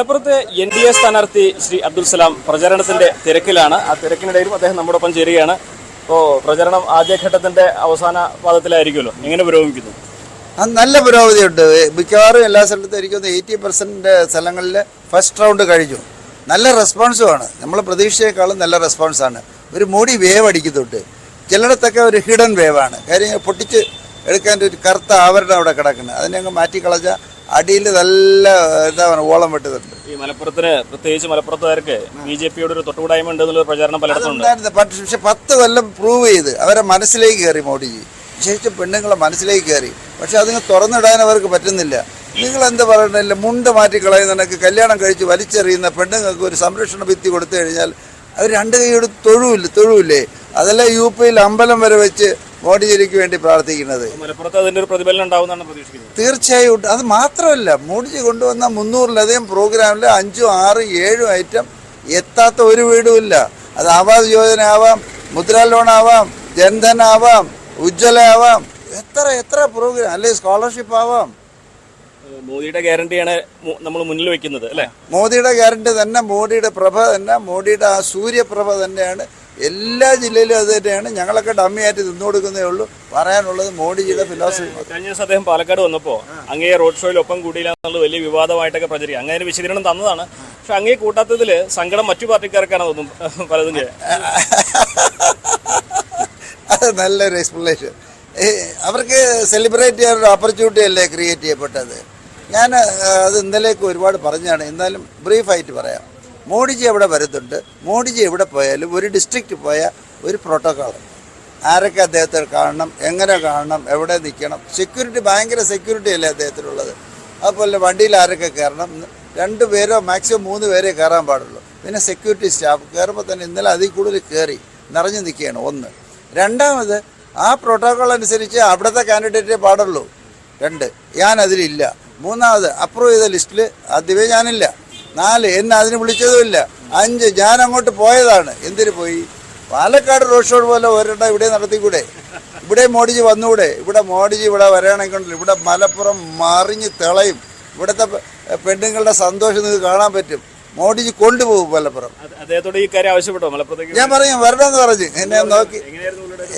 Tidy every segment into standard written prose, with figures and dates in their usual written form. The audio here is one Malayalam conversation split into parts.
മലപ്പുറത്ത് NDA സ്ഥാനാർത്ഥി ശ്രീ അബ്ദുൽ സലാം പ്രചരണത്തിന്റെ തിരക്കിലാണ്. ആ തിരക്കിനിടയിലും അദ്ദേഹം നമ്മോടൊപ്പം ചേരുകയാണ്. ഇപ്പോൾ പ്രചരണം ആദ്യഘട്ടത്തിന്റെ അവസാന പാദത്തിലായിരിക്കുമല്ലോ, എങ്ങനെ പുരോഗമിക്കുന്നു? നല്ല പുരോഗതിയുണ്ട്. മിക്കവാറും എല്ലാ സ്ഥലത്തും എനിക്കൊന്ന് 80% സ്ഥലങ്ങളിൽ ഫസ്റ്റ് റൗണ്ട് കഴിഞ്ഞു. നല്ല റെസ്പോൺസുമാണ്. നമ്മൾ പ്രതീക്ഷയെക്കാളും നല്ല റെസ്പോൺസാണ്. ഒരു മോഡി വേവ് അടിക്കുന്നുണ്ട്. ചിലയിടത്തൊക്കെ ഒരു ഹിഡൻ വേവാണ്. കാര്യം പൊട്ടിച്ച് എടുക്കാൻ ഒരു കറുത്ത ആവരണം അവിടെ കിടക്കുന്നത്. അതിനെ അങ്ങ് മാറ്റിക്കളഞ്ഞ അടിയിൽ നല്ല എന്താ പറയുക ഓളം വെട്ടുന്നുണ്ട്. ഈ മലപ്പുറത്തിന് പ്രത്യേകിച്ച് മലപ്പുറത്തുകാർക്ക് BJP-യോട് ഒരു തൊട്ടുകൂടായ്മ ഉണ്ടെന്നുള്ള പ്രചാരണം പലയിടത്തുണ്ട്. പക്ഷെ 10 കൊല്ലം പ്രൂവ് ചെയ്ത് അവരെ മനസ്സിലേക്ക് കയറി മോഡിജി. വിശേഷിച്ചും പെണ്ണുങ്ങളെ മനസ്സിലേക്ക് കയറി. പക്ഷെ അതിന് തുറന്നിടാൻ അവർക്ക് പറ്റുന്നില്ല. നിങ്ങളെന്ത് പറയണില്ല, മുണ്ട് മാറ്റിക്കളയുന്നതിനൊക്കെ കല്യാണം കഴിച്ച് വലിച്ചെറിയുന്ന പെണ്ണുങ്ങൾക്ക് ഒരു സംരക്ഷണ ഭിത്തി കൊടുത്തു കഴിഞ്ഞാൽ അവർ 2 കൈയോട് തൊഴുവില്ലേ. അതല്ല UP-യിൽ അമ്പലം വരെ വെച്ച് മോഡിജിക്ക് വേണ്ടി പ്രാർത്ഥിക്കുന്നത്. മലപ്പുറത്ത് അതിന്റെ ഒരു പ്രതിഫലനം ഉണ്ടാവുമെന്നാണ് പ്രതീക്ഷിക്കുന്നത്. തീർച്ചയായും. അത് മാത്രമല്ല, മോഡിജി കൊണ്ടുവന്ന 300-ലധികം പ്രോഗ്രാമിൽ 5, 6, 7 ഐറ്റം എത്താത്ത ഒരു വീടുമില്ല. അത് ആവാസ് യോജന ആവാം, മുദ്രാ ലോൺ ആവാം, ജൻധൻ ആവാം, ഉജ്ജ്വല ആവാം, എത്ര പ്രോഗ്രാം, അല്ലെങ്കിൽ സ്കോളർഷിപ്പ് ആവാം. മോദിയുടെ ഗ്യാരണ്ടിയാണ് നമ്മൾ മുന്നിൽ വെക്കുന്നത് അല്ലേ? മോദിയുടെ ഗ്യാരണ്ടി തന്നെ, മോഡിയുടെ പ്രഭ തന്നെ, മോഡിയുടെ ആ സൂര്യപ്രഭ തന്നെയാണ്. എല്ലാ ജില്ലയിലും അത് തന്നെയാണ്. ഞങ്ങളൊക്കെ ഡമ്മിയായിട്ട് നിന്നു കൊടുക്കുന്നേ ഉള്ളൂ. പറയാനുള്ളത് മോഡിജിയുടെ ഫിലോസഫി. കഴിഞ്ഞ ദിവസം അദ്ദേഹം പാലക്കാട് വന്നപ്പോൾ അങ്ങേ റോഡ് ഷോയിൽ ഒപ്പം കൂടിയില്ല എന്നുള്ളത് വലിയ വിവാദമായിട്ടൊക്കെ പ്രചരിക്കും. അങ്ങനെ വിശദീകരണം തന്നതാണ്. പക്ഷെ അങ്ങേ കൂട്ടാത്തതിൽ സങ്കടം മറ്റു പാർട്ടിക്കാർക്കാണ് തോന്നും പലതും. അത് നല്ലൊരു എക്സ്പ്ലനേഷൻ. അവർക്ക് സെലിബ്രേറ്റ് ചെയ്യാനൊരു ഓപ്പർച്യൂണിറ്റി അല്ലേ ക്രിയേറ്റ് ചെയ്യപ്പെട്ടത്. ഞാൻ അത് ഇന്നലേക്ക് ഒരുപാട് പറഞ്ഞാണ്. എന്നാലും ബ്രീഫായിട്ട് പറയാം. മോഡിജി എവിടെ വരുന്നുണ്ട്, മോഡിജി എവിടെ പോയാലും ഒരു ഡിസ്ട്രിക്റ്റ് പോയാൽ ഒരു പ്രോട്ടോക്കോൾ, ആരൊക്കെ അദ്ദേഹത്തെ കാണണം, എങ്ങനെ കാണണം, എവിടെ നിൽക്കണം, സെക്യൂരിറ്റി, ഭയങ്കര സെക്യൂരിറ്റി അല്ലേ അദ്ദേഹത്തിനുള്ളത്. അതുപോലെ വണ്ടിയിൽ ആരൊക്കെ കയറണം, 2 പേരോ മാക്സിമം 3 പേരേ കയറാൻ പാടുള്ളൂ. പിന്നെ സെക്യൂരിറ്റി സ്റ്റാഫ് കയറുമ്പോൾ തന്നെ ഇന്നലെ അതിൽ കൂടുതൽ കയറി നിറഞ്ഞു നിൽക്കുകയാണ്. 1. രണ്ടാമത്, ആ പ്രോട്ടോക്കോൾ അനുസരിച്ച് അവിടുത്തെ കാൻഡിഡേറ്റേ പാടുള്ളൂ. 2, ഞാൻ അതിലില്ല. 3, അപ്രൂവ് ചെയ്ത ലിസ്റ്റിൽ ആദ്യമേ ഞാനില്ല. 4, എന്നെ അതിന് വിളിച്ചതുമില്ല. 5, ഞാൻ അങ്ങോട്ട് പോയതാണ്. എന്തിനു പോയി? പാലക്കാട് റോഡ് ഷോ പോലെ ഒരെണ്ണം ഇവിടെ നടത്തിക്കൂടെ? ഇവിടെ മോഡിജി വന്നുകൂടെ? മോഡിജി ഇവിടെ വരികയാണെങ്കിൽ ഇവിടെ മലപ്പുറം മറിഞ്ഞ് തിളയും. ഇവിടുത്തെ പെണ്ണുങ്ങളുടെ സന്തോഷം നിങ്ങൾക്ക് കാണാൻ പറ്റും. മോഡിജി കൊണ്ടുപോകും മലപ്പുറം. അദ്ദേഹത്തോട് ഈ കാര്യം ആവശ്യപ്പെട്ടോ മലപ്പുറത്തേക്ക്? ഞാൻ പറയും വരണമെന്ന് പറഞ്ഞു. എന്നെ നോക്കി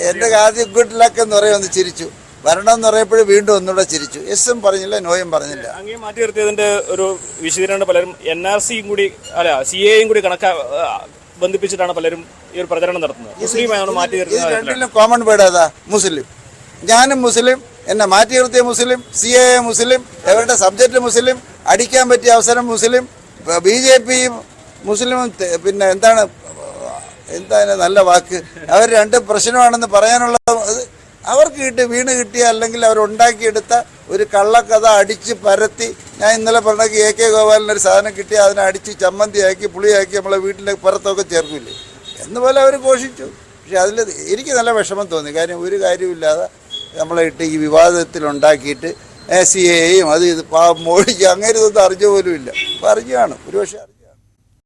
എൻ്റെ ആദ്യം ഗുഡ് ലക്ക് എന്ന് പറയുമെന്ന് ചിരിച്ചു. വരണമെന്ന് പറയുമ്പോഴും വീണ്ടും ഒന്നുകൂടെ ചിരിച്ചു. എസും പറഞ്ഞില്ല, നോയും പറഞ്ഞില്ല. അങ്ങനെ മാറ്റി നിർത്തിയതിന്റെ ഒരു വിശദീകരണം പലരും NRCയും കൂടി അല്ല CAയും കൂടി ബന്ധിപ്പിച്ചിട്ടാണ് പലരും ഈ ഒരു പ്രചരണം നടത്തുന്നത്. മുസ്ലിമാണ് മാറ്റി നിർത്തിയത്. രണ്ടിലും കോമൺ വേർഡ് ഏതാ? മുസ്ലിം. ഞാനും മുസ്ലിം, എന്നെ മാറ്റി നിർത്തിയ മുസ്ലിം, CAA മുസ്ലിം, അവരുടെ സബ്ജക്റ്റ് മുസ്ലിം, അടിക്കാൻ പറ്റിയ അവസരം മുസ്ലിം, BJPയും മുസ്ലിമും. പിന്നെ എന്താണ് നല്ല വാക്ക്? അവർ 2 പ്രശ്നമാണെന്ന് പറയാനുള്ള അവർക്ക് വീണ് കിട്ടിയ, അല്ലെങ്കിൽ അവരുണ്ടാക്കിയെടുത്ത ഒരു കള്ളക്കഥ അടിച്ച് പരത്തി. ഞാൻ ഇന്നലെ പറഞ്ഞ AK ഗോപാലിനൊരു സാധനം കിട്ടി, അതിനെ അടിച്ച് ചമ്മന്തിയാക്കി പുളിയാക്കി നമ്മളെ വീട്ടിലെ പുറത്തൊക്കെ ചേർക്കില്ലേ എന്നുപോലെ അവർ ഘോഷിച്ചു. പക്ഷെ അതിൽ എനിക്ക് നല്ല വിഷമം തോന്നി. കാര്യം ഒരു കാര്യമില്ലാതെ നമ്മളെ ഇട്ട് ഈ വിവാദത്തിലുണ്ടാക്കിയിട്ട് CAയും അത് ഇത് മോഡിക്ക് അങ്ങനെ ഇതൊന്നും അറിഞ്ഞ പോലും ഇല്ല. അപ്പോൾ അറിഞ്ഞു കാണും, ഒരുപക്ഷെ.